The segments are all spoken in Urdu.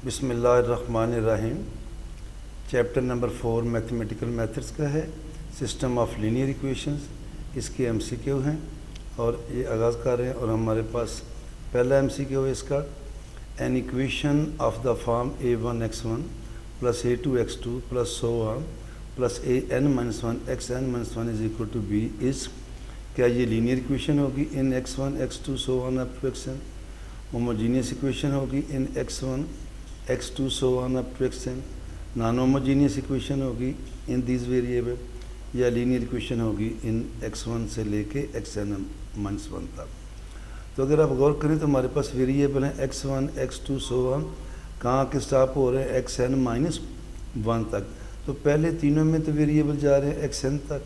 بسم اللہ الرحمن الرحیم۔ چیپٹر نمبر 4 میتھمیٹیکل میتھڈس کا ہے، سسٹم آف لینئر ایکویشنز۔ اس کے ایم سی کیو ہیں اور یہ آغاز کر رہے ہیں، اور ہمارے پاس پہلا ایم سی کیو ہے اس کا، an equation of the form a1x1 plus a2x2 plus so on plus an-1 xn-1 is equal to b is, کیا یہ لینئر ایکویشن ہوگی in x1 x2 so on up to xn، homogeneous equation ہوگی in x1 x2 so on up to xn، non homogeneous equation ہوگی ان دیز ویریبل، یا لینئر ایکویشن ہوگی ان x1 سے لے کے xn-1 تک۔ تو اگر آپ غور کریں تو ہمارے پاس ویریبل ہیں x1 x2 so on، کہاں کے سٹاپ ہو رہے ہیں xn-1 تک، تو پہلے تینوں میں تو ویریبل جا رہے ہیں xn تک،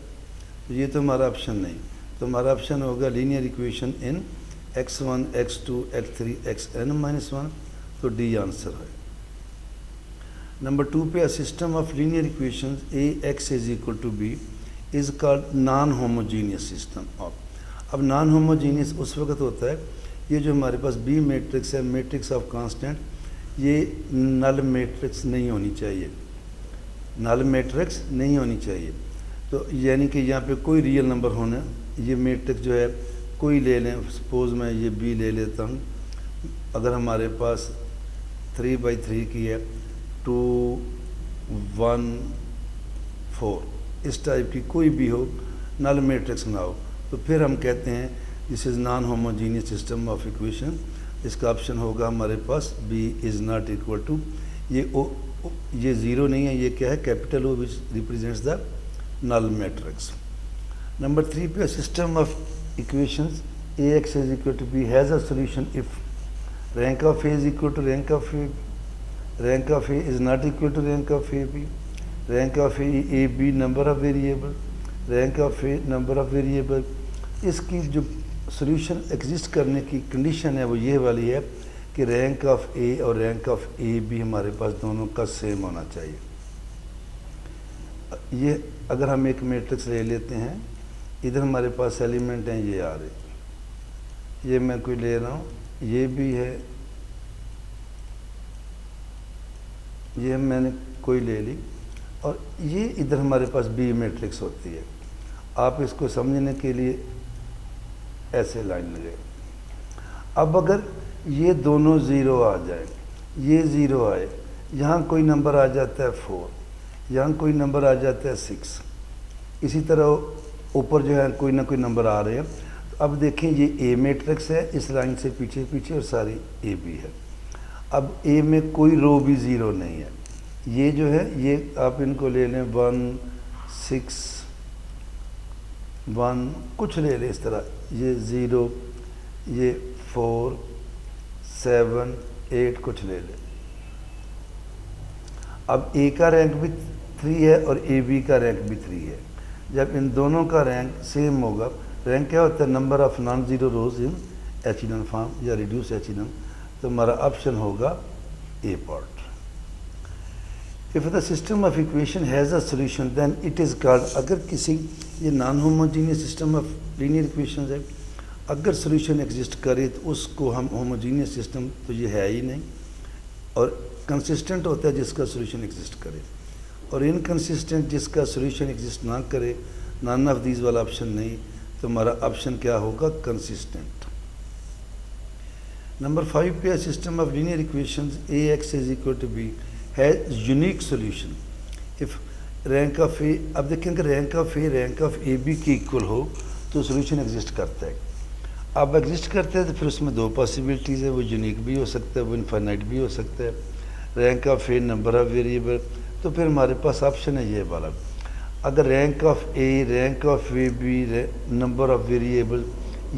تو یہ تو ہمارا آپشن نہیں، تو ہمارا آپشن ہوگا لینئر ایکویشن ان x1 x2 x3 xn-1، تو ڈی آنسر ہے۔ نمبر 2 پہ system of linear equations ax is equal to b is called non homogeneous system of. اب نان ہوموجینیس اس وقت ہوتا ہے یہ جو ہمارے پاس بی میٹرکس ہے، میٹرکس آف کانسٹنٹ، یہ نل میٹرکس نہیں ہونی چاہیے، نل میٹرکس نہیں ہونی چاہیے، تو یعنی کہ یہاں پہ کوئی ریئل نمبر ہونا، یہ میٹرکس جو ہے کوئی لے لیں، سپوز میں یہ بی لے لیتا ہوں، اگر ہمارے پاس 3/3 کی ہے 2 1 4 اس ٹائپ کی کوئی بھی ہو، نل میٹرکس نہ ہو، تو پھر ہم کہتے ہیں this is non homogeneous system of equation. اس کا آپشن ہوگا ہمارے پاس B is not equal to, یہ زیرو نہیں ہے، یہ کیا ہے capital O which represents the null matrix. Number 3 پہ system of equations ax is equal to b has a solution if rank of a is equal to rank of a, rank of a is not equal to rank of ab, rank of a b number of variable, rank of a number of variable۔ اس کی جو سولوشن ایگزسٹ کرنے کی کنڈیشن ہے وہ یہ والی ہے کہ رینک آف اے اور رینک آف اے بی ہمارے پاس دونوں کا سیم ہونا چاہیے۔ یہ اگر ہم ایک میٹرکس لے لیتے ہیں، ادھر ہمارے پاس ایلیمنٹ ہیں یہ آ رہے، یہ میں کوئی لے رہا ہوں، یہ بھی ہے، یہ میں نے کوئی لے لی، اور یہ ادھر ہمارے پاس بی میٹرکس ہوتی ہے۔ آپ اس کو سمجھنے کے لیے ایسے لائن لگے، اب اگر یہ دونوں زیرو آ جائیں، یہ زیرو آئے، یہاں کوئی نمبر آ جاتا ہے 4، یہاں کوئی نمبر آ جاتا ہے 6، اسی طرح اوپر جو ہے کوئی نہ کوئی نمبر آ رہے ہیں، اب دیکھیں یہ اے میٹرکس ہے، اس لائن سے پیچھے پیچھے اور ساری اے بی ہے۔ اب اے میں کوئی رو بھی زیرو نہیں ہے، یہ جو ہے یہ آپ ان کو لے لیں 1 6 1 کچھ لے لیں اس طرح، یہ 0 یہ 4 7 8 کچھ لے لیں۔ اب اے کا رینک بھی 3 ہے اور اے بی کا رینک بھی 3 ہے، جب ان دونوں کا رینک سیم ہوگا، رینک کیا ہوتا ہے number of non zero rows in echelon form یا ریڈیوس ایچیلن، تو ہمارا آپشن ہوگا A part. If the system of equation has a solution then it is called، اگر کسی یہ naan homogeneous system of linear equations ہے، اگر سولوشن ایگزسٹ کرے تو اس کو ہم ہوموجینیس سسٹم تو یہ ہے ہی نہیں، اور کنسسٹنٹ ہوتا ہے جس کا سولوشن ایگزسٹ کرے، اور انکنسسٹنٹ جس کا سولوشن ایگزسٹ نہ کرے، نان آف دیز والا آپشن نہیں، تو ہمارا آپشن کیا ہوگا کنسسٹنٹ۔ نمبر 5 پہ system of linear equations ax is equal to b has unique solution if rank of a، اب دیکھیں کہ rank of A rank of A B کی ایکول ہو تو سولوشن ایگزسٹ کرتا ہے۔ اب ایگزسٹ کرتا ہے تو پھر اس میں دو پاسبلٹیز ہے، وہ یونیک بھی ہو سکتا ہے، وہ انفائنائٹ بھی ہو سکتا ہے۔ Rank of A number of variable, تو پھر ہمارے پاس آپشن ہے یہ والا، اگر rank of A rank of A B number of variable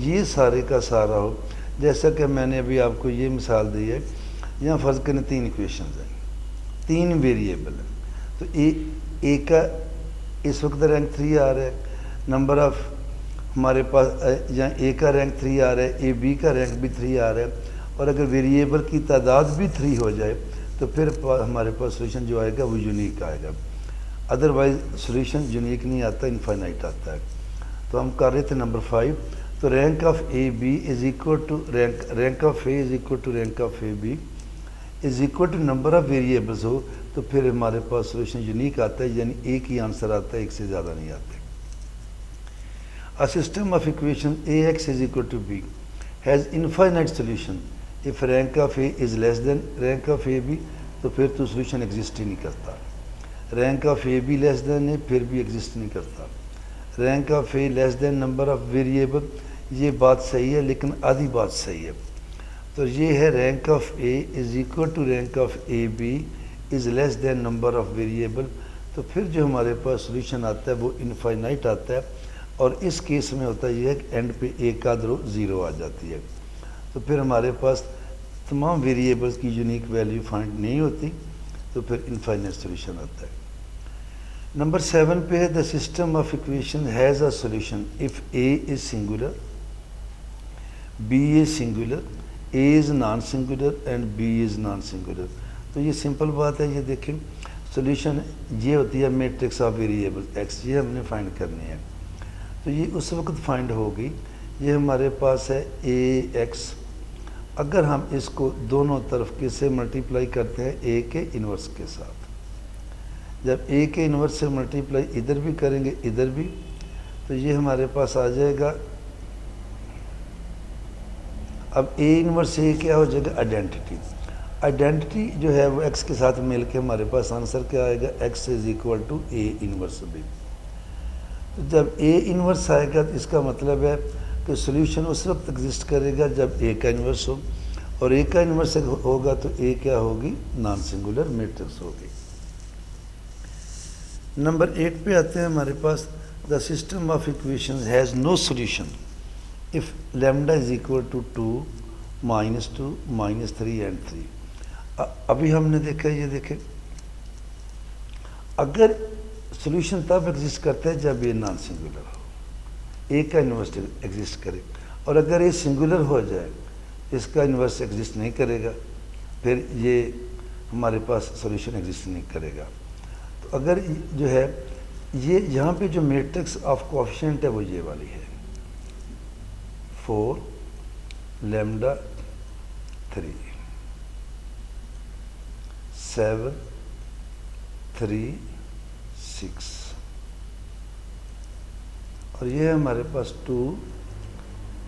یہ سارے کا سارا ہو، جیسا کہ میں نے ابھی آپ کو یہ مثال دی ہے، یہاں فرض کریں 3 ایکویشنز ہیں، 3 ویریبل ہیں، تو اے کا اس وقت رینک 3 آ رہا ہے، نمبر آف ہمارے پاس یہاں اے کا رینک 3 آ رہا ہے، اے بی کا رینک بھی 3 آ رہا ہے، اور اگر ویریبل کی تعداد بھی 3 ہو جائے تو پھر ہمارے پاس سولوشن جو آئے گا وہ یونیک آئے گا، ادروائز سولوشن یونیک نہیں آتا، انفائنائٹ آتا ہے۔ تو ہم کر رہے تھے نمبر 5، تو rank of A B is equal to rank of A is equal to rank of A B is equal to number of variables ہو تو پھر ہمارے پاس سولوشن یونیک آتا ہے، یعنی ایک ہی آنسر آتا ہے، ایک سے زیادہ نہیں آتے۔ A system of equations Ax is equal to B has infinite solution if rank of A is less than rank of AB تو پھر تو solution exist ہی نہیں کرتا۔ rank of AB less than A پھر بھی exist نہیں کرتا۔ rank of A less than number of variable یہ بات صحیح ہے لیکن آدھی بات صحیح ہے، تو یہ ہے rank of A is equal to rank of AB is less than number of variable، تو پھر جو ہمارے پاس solution آتا ہے وہ infinite آتا ہے، اور اس کیس میں ہوتا یہ ہے کہ اینڈ پہ ایک آدھ رو زیرو آ جاتی ہے، تو پھر ہمارے پاس تمام ویریبلس کی یونیک ویلیو فائنڈ نہیں ہوتی، تو پھر انفائنائٹ سولوشن آتا ہے۔ نمبر 7 پہ ہے the system of equation has a solution if A is singular, B is singular, A is non singular and B is non singular. تو یہ سمپل بات ہے، یہ دیکھیں سولوشن یہ ہوتی ہے میٹرکس آف ویریبل ایکس، یہ ہم نے فائنڈ کرنی ہے، تو یہ اس وقت فائنڈ ہوگی، یہ ہمارے پاس ہے اے ایکس، اگر ہم اس کو دونوں طرف کس سے ملٹیپلائی کرتے ہیں، اے کے انورس کے ساتھ، جب اے کے انورس سے ملٹیپلائی ادھر بھی کریں گے ادھر بھی، تو یہ ہمارے پاس آ جائے گا، اب اے انورس اے کیا ہو جائے گا، آئیڈینٹی، آئیڈینٹی جو ہے وہ ایکس کے ساتھ مل کے ہمارے پاس آنسر کیا آئے گا، X is equal to A inverse B. جب اے انورس آئے گا تو اس کا مطلب ہے کہ سولوشن اس وقت ایگزسٹ کرے گا جب اے کا انورس ہو، اور اے کا انورس ہوگا تو اے کیا ہوگی، نان سنگولر میٹرکس ہوگی۔ نمبر 8 پہ آتے ہیں ہمارے پاس the system of equations has no solution if lambda is equal to 2 -2 -3 and 3۔ ابھی ہم نے دیکھا، یہ دیکھیں اگر سولوشن تب ایگزسٹ کرتا ہے جب یہ نان سنگولر ہو، اے کا انورس ایگزسٹ کرے، اور اگر یہ سنگولر ہو جائے اس کا انورس ایگزسٹ نہیں کرے گا، پھر یہ ہمارے پاس سولوشن ایگزسٹ نہیں کرے گا۔ تو اگر جو ہے یہ یہاں پہ جو میٹرکس آف کوفیشینٹ ہے وہ یہ والی ہے 4 لیمڈا 3 7 3 6، اور یہ ہے ہمارے پاس 2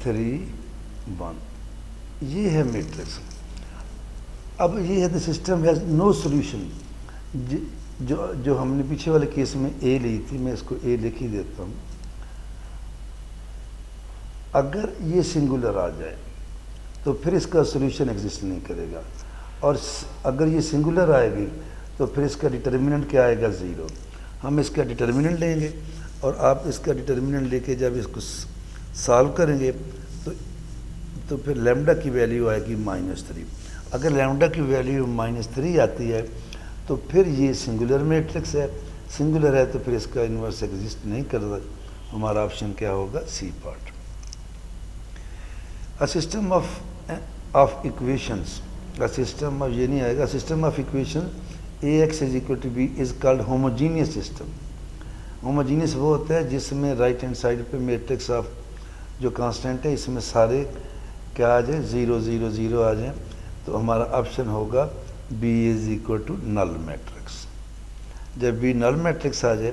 3 1، یہ ہے میٹرکس۔ اب یہ ہے the system has no solution, جو ہم نے پیچھے والے کیس میں اے لی تھی، میں اس کو اے لکھ ہی دیتا ہوں، اگر یہ سنگولر آ جائے تو پھر اس کا سولوشن ایگزسٹ نہیں کرے گا، اور اگر یہ سنگولر آئے گی تو پھر اس کا ڈٹرمننٹ کیا آئے گا، 0۔ ہم اس کا ڈٹرمننٹ لیں گے، اور آپ اس کا ڈٹرمننٹ لے کے جب اس کو سالو کریں گے تو پھر لیمڈا کی ویلیو آئے گی -3۔ اگر لیمڈا کی ویلیو -3 آتی ہے تو پھر یہ سنگولر میٹرکس ہے، سنگولر ہے تو پھر اس کا انورس ایگزسٹ نہیں کرتا، ہمارا آپشن کیا ہوگا، C part. System of equations, system of یہ نہیں آئے گا، system of equation A X is equal to B is called homogeneous system. Homogeneous وہ ہوتا ہے جس میں رائٹ ہینڈ سائڈ پہ میٹرکس آف جو کانسٹنٹ ہے اس میں سارے کیا آ جائیں، 0 0 0 آ جائیں، تو ہمارا آپشن ہوگا B is equal to null matrix. جب بی نل میٹرکس آ جائے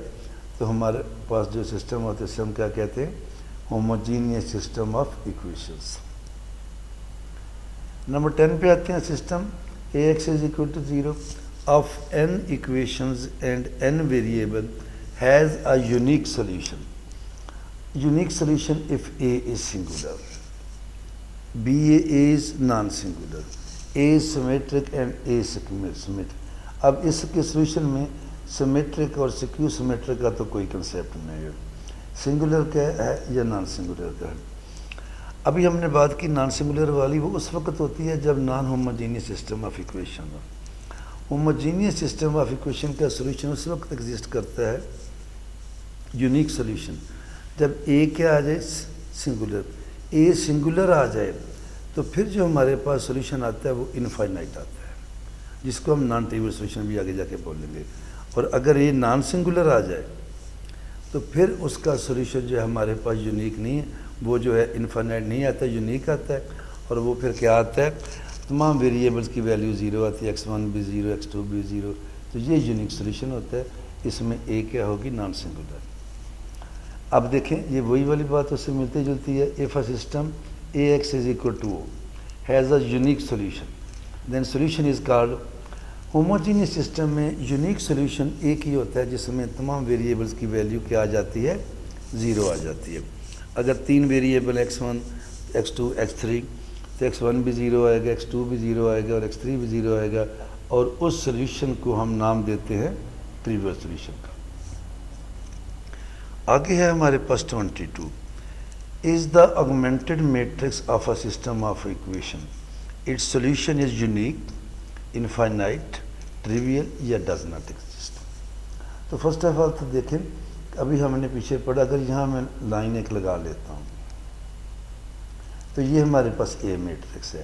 تو ہمارے پاس جو سسٹم ہوتا ہے، ہم کیا کہتے ہیں، homogeneous system of equations. Number 10 پہ آتے ہیں، system A X is equal to 0 of n equations and n variable has a unique solution. Unique solution if A is singular, B is non-singular, A is symmetric and A is symmetric. اب اس کے سولوشن میں سیمیٹرک اور سیکیو سیمیٹرک کا تو کوئی کنسیپٹ نہیں ہے، سنگولر کا ہے یا نان سنگولر کا ہے۔ ابھی ہم نے بات کی نان سنگولر والی، وہ اس وقت ہوتی ہے جب naan homogeneous system of equation who. Homogeneous system of equation کا سولوشن اس وقت ایگزسٹ کرتا ہے، یونیک سولوشن، جب اے کیا آ جائے، سنگولر، اے سنگولر آ جائے تو پھر جو ہمارے پاس سولوشن آتا ہے وہ انفائنائٹ آتا ہے، جس کو ہم نان ٹریول سولوشن بھی آگے جا کے بولیں گے۔ اور اگر یہ نان سنگولر آ جائے تو پھر اس کا سولوشن جو ہے ہمارے پاس یونیک نہیں ہے، وہ جو ہے انفائنائٹ نہیں آتا، یونیک آتا ہے، اور وہ پھر کیا آتا ہے، تمام ویریبلس کی ویلیو 0 آتی ہے، x1 بھی 0 x2 بھی 0، تو یہ یونیک سولوشن ہوتا ہے. اس میں A کیا ہوگی؟ Non singular. اب دیکھیں یہ وہی والی بات اس سے ملتی جلتی ہے. if a system AX is equal to O has a unique solution then solution is called homogeneous system میں یونیک سولوشن ایک ہی ہوتا ہے جس میں تمام ویریبلس کی ویلیو کیا آ جاتی ہے؟ 0 آ جاتی ہے. اگر 3 ویریبل x1 x2 x3 تو x1 بھی 0 آئے گا، x2 بھی 0 آئے گا اور x3 بھی 0 آئے گا، اور اس سولوشن کو ہم نام دیتے ہیں ٹریویل سولوشن کا. آگے ہے ہمارے پاس 22 is the augmented matrix of a system of equation. Its solution is unique, infinite, trivial یا does not exist. تو فرسٹ آف آل تو دیکھیں ابھی ہم نے پیچھے پڑھا، اگر یہاں میں لائن ایک لگا لیتا ہوں تو یہ ہمارے پاس اے میٹرکس ہے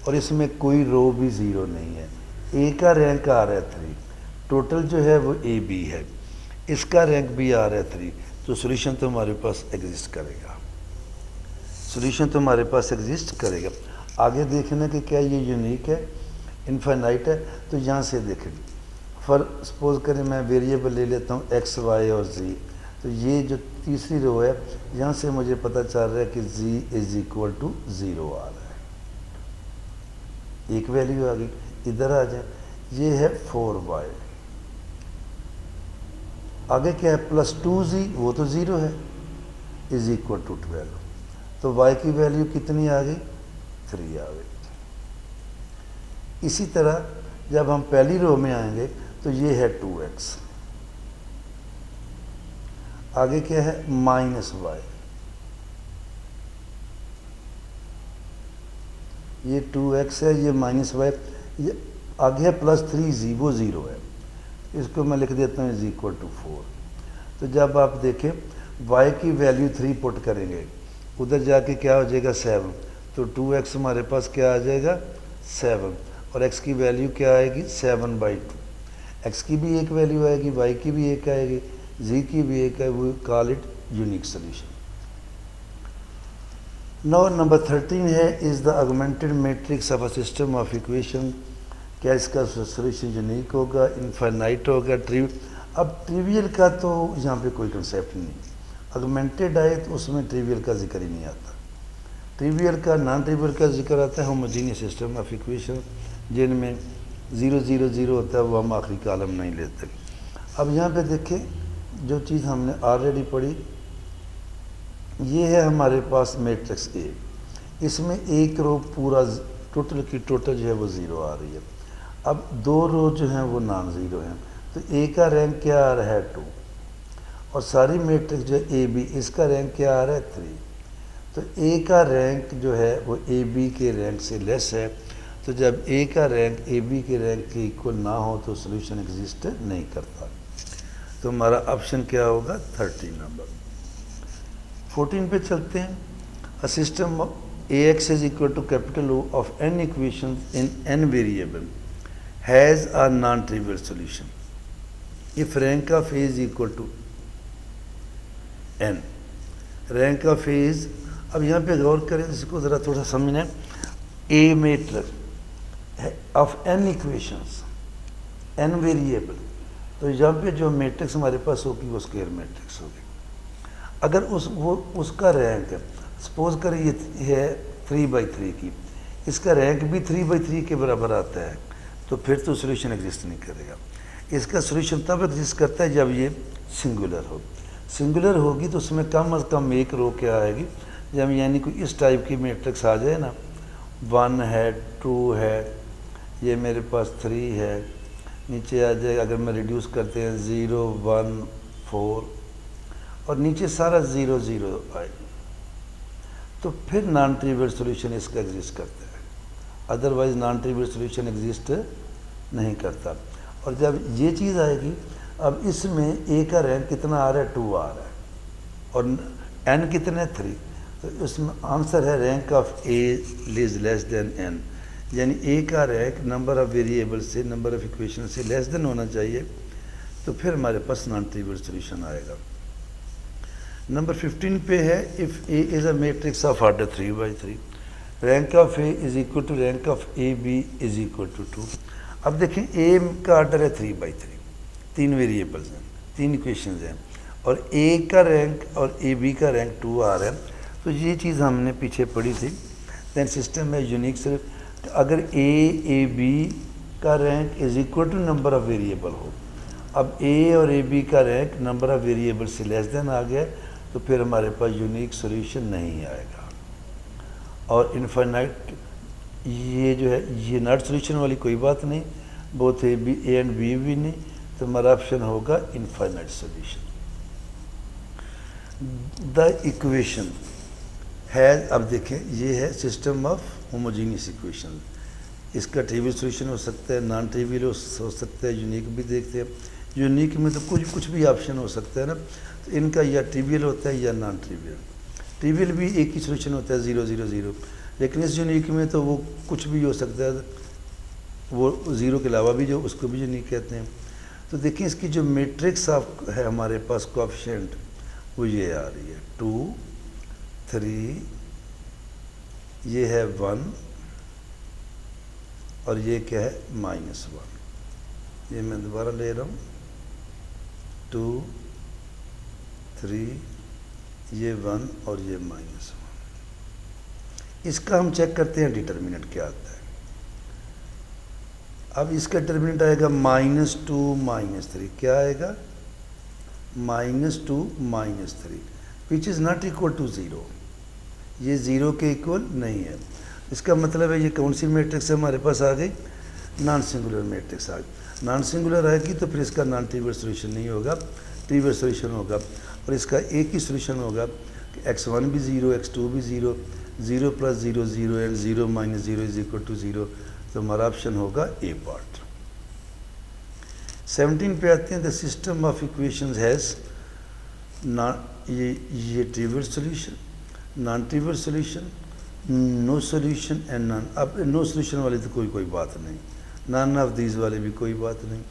اور اس میں کوئی رو بھی 0 نہیں ہے. اے کا رینک آ رہا ہے 3، ٹوٹل جو ہے وہ اے بی ہے، اس کا رینک بھی آ رہا ہے 3، تو سولوشن تو ہمارے پاس ایگزسٹ کرے گا. سولوشن تو ہمارے پاس ایگزسٹ کرے گا. آگے دیکھنا کہ کیا یہ یونیک ہے، انفائنائٹ ہے. تو یہاں سے دیکھیں سپوز کریں میں ویریبل لے لیتا ہوں ایکس وائی اور زی، تو یہ جو تیسری رو ہے یہاں سے مجھے پتہ چل رہا ہے کہ زی از ایکول ٹو 0 آ رہا ہے، ایک ویلیو آ گئی. ادھر آ جائیں، یہ ہے 4y، آگے کیا ہے پلس 2z، وہ تو 0 ہے، از ایکول ٹو 12، تو y کی ویلیو کتنی آ گئی؟ 3 آ گئی. اسی طرح جب ہم پہلی رو میں آئیں گے تو یہ ہے 2x، آگے کیا ہے مائنس y، یہ 2x ہے، یہ مائنس y، یہ آگے ہے پلس 3z، وہ 0 ہے، اس کو میں لکھ دیتا ہوں از ایکول ٹو 4. تو جب آپ دیکھیں y کی ویلیو 3 پٹ کریں گے، ادھر جا کے کیا ہو جائے گا 7، تو 2x ہمارے پاس کیا آ جائے گا 7، اور x کی ویلیو کیا آئے گی 7/2. x کی بھی ایک ویلیو آئے گی، y کی بھی ایک آئے گی، z کی بھی ایک ہے، وہ call it unique solution. Now number 13 ہے is the augmented matrix of a system of equation. کیا اس کا سولوشن یونیک ہوگا، انفائنائٹ ہوگا، ٹریویل؟ اب ٹریویل کا تو یہاں پہ کوئی کنسیپٹ نہیں. آگمنٹڈ آئے تو اس میں ٹریویل کا ذکر ہی نہیں آتا. ٹریویل کا نان ٹریویل کا ذکر آتا ہے ہوموجینیس سسٹم آف ایکویشن جن میں 0 0 0 ہوتا ہے، وہ ہم آخری کالم نہیں لیتے. اب یہاں پہ دیکھیں جو چیز ہم نے آلریڈی پڑھی، یہ ہے ہمارے پاس میٹرکس اے، اس میں ایک رو پورا ٹوٹل کی ٹوٹل جو ہے وہ 0 آ رہی ہے. اب 2 رو جو ہیں وہ نان 0 ہیں، تو اے کا رینک کیا آ رہا ہے 2، اور ساری میٹرکس جو ہے اے بی، اس کا رینک کیا آ رہا ہے 3. تو اے کا رینک جو ہے وہ اے بی کے رینک سے لیس ہے. تو جب اے کا رینک اے بی کے رینک کے ایکول نہ ہو تو سولوشن ایگزسٹ نہیں کرتا. تو ہمارا آپشن کیا ہوگا 13 نمبر. 14 پہ چلتے ہیں. A system of AX is equal to capital O of n equations in n variable has a non-trivial solution if rank of A is equal to n. Rank of A is، اب یہاں پہ غور کریں اس کو ذرا تھوڑا سمجھنا ہے. A matric of n equations n variable, تو یہاں پہ جو میٹرکس ہمارے پاس ہوگی وہ اسکوائر میٹرکس ہوگی. اگر اس کا رینک سپوز کریں یہ ہے 3/3 کی، اس کا رینک بھی 3/3 کے برابر آتا ہے، تو پھر تو سولوشن ایگزسٹ نہیں کرے گا. اس کا سولوشن تب ایگزسٹ کرتا ہے جب یہ سنگولر ہو. سنگولر ہوگی تو اس میں کم از کم ایک رو کیا آئے گی، جب یعنی کوئی اس ٹائپ کی میٹرکس آ جائے نا، 1 ہے 2 ہے، یہ میرے پاس 3 ہے، نیچے آ جائے اگر میں ریڈیوس کرتے ہیں 0 1 4 اور نیچے سارا 0 0 آئے، تو پھر نان ٹریویل سولوشن اس کا ایگزسٹ کرتا ہے. Otherwise naan trivial solution exist نہیں کرتا. اور جب یہ چیز آئے گی، اب اس میں اے کا رینک کتنا آ رہا ہے 2 آ رہا ہے، اور n کتنے 3، تو اس میں آنسر ہے rank of A is less than n، یعنی اے کا رینک نمبر آف ویریبل سے نمبر آف ایکویشن سے لیس دین ہونا چاہیے، تو پھر ہمارے پاس نان ٹریویل سولوشن آئے گا. نمبر 15 پہ ہے if A is a matrix of order 3/3. Rank of A is equal to rank of A B is equal to 2. اب دیکھیں اے کا آرڈر ہے 3/3, 3 ویریبلز ہیں, 3 ایکویشنز ہیں, اور اے کا رینک اور اے بی کا رینک 2 آ رہا ہے. تو یہ چیز ہم نے پیچھے پڑھی تھی. دین سسٹم ہے یونیک صرف اگر اے بی کا rank is equal to number of variable ہو. اب اے اور اے بی کا رینک نمبر آف ویریبل سے لیس دین آ گیا تو پھر ہمارے پاس یونیک سولوشن نہیں آئے گا. اور انفائنائٹ یہ جو ہے یہ ناٹ سولوشن والی کوئی بات نہیں, بوتھ اے اینڈ بی بھی نہیں, تو ہمارا آپشن ہوگا infinite solution. The equation has, اب دیکھیں یہ ہے سسٹم آف ہوموجینیس ایکویشن. اس کا ٹریویل سولوشن ہو سکتا ہے, نان ٹریویل ہو سکتا ہے, یونیک بھی دیکھتے ہیں. یونیک میں تو کچھ بھی آپشن ہو سکتا ہے نا, تو ان کا یا ٹریویل ہوتا ہے یا نان ٹریویل. ٹریویل بھی ایک ہی سولوشن ہوتا ہے 0 0 0, لیکن اس یونیک میں تو وہ کچھ بھی ہو سکتا ہے, وہ 0 کے علاوہ بھی جو اس کو بھی یونیک کہتے ہیں. تو دیکھیں اس کی جو میٹرکس آف ہے ہمارے پاس کوفیشینٹ وہ یہ آ رہی ہے 2 3, یہ ہے 1 اور یہ کیا ہے -1. یہ میں دوبارہ لے رہا ہوں 2 3, یہ 1 اور یہ -1. اس کا ہم چیک کرتے ہیں ڈیٹرمنٹ کیا آتا ہے. اب اس کا ڈیٹرمنٹ آئے گا -2 -3. کیا آئے گا -2 -3 which is not equal to 0. یہ 0 کے ایکول نہیں ہے. اس کا مطلب ہے یہ کون سی میٹرکس ہمارے پاس آ گئی, نان سنگولر میٹرکس آ گئی. نان سنگولر آئے گی تو پھر اس کا نان ٹریویل سولوشن نہیں ہوگا, ٹریویل سولوشن ہوگا. اور اس کا ایک ہی سولوشن ہوگا کہ x1 بھی 0 x2 بھی 0, 0 + 0 0 اینڈ 0 - 0 is equal to 0. تو ہمارا آپشن ہوگا اے پارٹ. 17 پہ آتے ہیں. The system of equations has یہ trivial solution, non trivial solution, no solution and none. اب نو سولوشن والے تو کوئی بات نہیں, نان آف دیز والے بھی کوئی بات نہیں.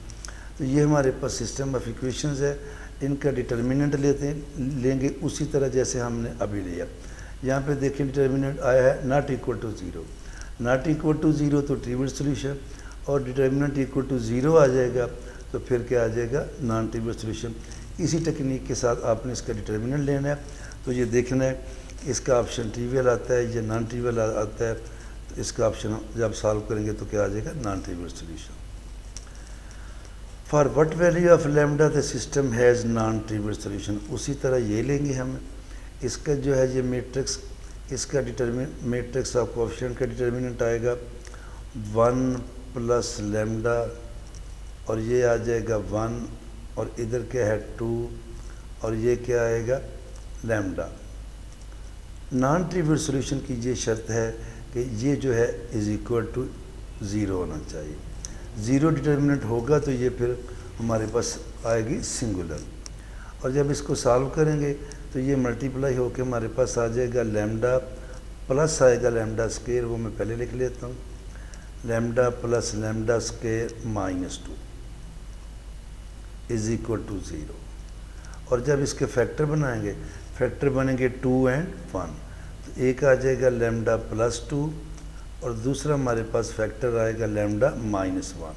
تو یہ ہمارے پاس سسٹم آف ایکویشنز ہے. ان کا ڈیٹرمننٹ لیں گے اسی طرح جیسے ہم نے ابھی لیا. یہاں پہ دیکھیں ڈیٹرمننٹ آیا ہے not equal to 0. Not equal to 0 تو ٹریویل سولوشن, اور ڈیٹرمننٹ ایکول ٹو 0 آ جائے گا تو پھر کیا آ جائے گا نان ٹریویل سولوشن. اسی ٹیکنیک کے ساتھ آپ نے اس کا ڈیٹرمننٹ لینا ہے. تو یہ دیکھنا ہے اس کا آپشن ٹریویل آتا ہے یا نان ٹریویل آتا ہے. تو اس کا آپشن جب سالو کریں گے تو کیا آ جائے گا non trivial solution. For what value of lambda the system has non trivial solution. اسی طرح یہ لیں گے ہم. اس کا جو ہے یہ میٹرکس, اس کا میٹرکس آف کوفیشینٹ کا ڈیٹرمننٹ آئے گا 1 + لیمڈا, اور یہ آ جائے گا 1, اور ادھر کیا ہے 2, اور یہ کیا آئے گا لیمڈا. نان ٹریویل سولوشن کی یہ شرط ہے کہ یہ جو ہے از ایکول ٹو 0 ہونا چاہیے. 0 ڈیٹرمننٹ ہوگا تو یہ پھر ہمارے پاس آئے گی سنگولر. اور جب اس کو سالو کریں گے تو یہ ملٹیپلائی ہو کے ہمارے پاس آ جائے گا لیمڈا پلس آئے گا لیمڈا اسکوئر, وہ میں پہلے لکھ لیتا ہوں, lambda plus lambda square -2 is equal to 0. اور جب اس کے فیکٹر بنائیں گے, فیکٹر بنیں گے 2 اور 1, تو ایک آ جائے گا لیمڈا +2 اور دوسرا ہمارے پاس فیکٹر آئے گا لیمڈا -1.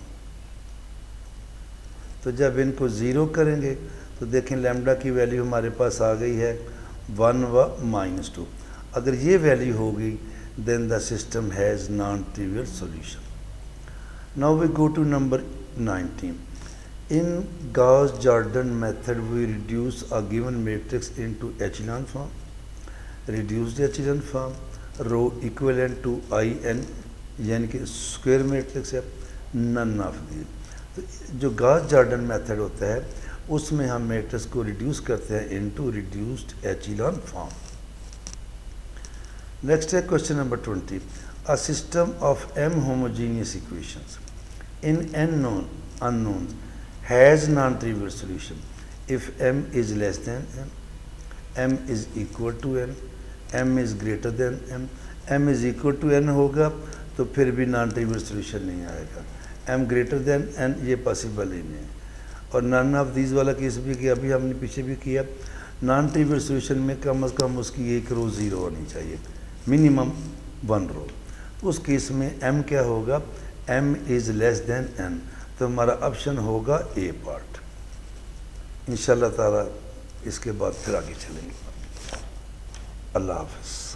تو جب ان کو 0 کریں گے تو دیکھیں لیمڈا کی ویلیو ہمارے پاس آ گئی ہے 1 و -2. اگر یہ ویلیو ہوگی then the system has non trivial solution. Now we go to number 19. In Gauss-Jordan method, we reduce a given matrix into echelon form, reduced echelon form, row equivalent to in, یعنی کہ اسکوئر میٹرکس ہے, none of these. تو جو گاس-جارڈن میتھڈ ہوتا ہے اس میں ہم میٹرکس کو ریڈیوس کرتے ہیں into reduced echelon form. Next ہے question number 20. A system of m homogeneous equations in n unknowns has non-trivial solution if m is less than n, m is equal to n, m is greater than m. m is equal to n ہوگا تو پھر بھی نان ٹریویل سولوشن نہیں آئے گا. m greater than n یہ پاسبل ہی نہیں ہے. اور نان آف دیز والا کیس بھی کیا, ابھی ہم نے پیچھے بھی کیا. نان ٹریویل سولوشن میں کم از کم اس کی ایک رو 0 ہونی چاہیے, منیمم 1 رو. اس کیس میں m کیا ہوگا؟ m از لیس دین n. تو ہمارا آپشن ہوگا اے پارٹ. انشاءاللہ تعالیٰ اس کے بعد پھر آگے چلیں گے. اللہ حافظ.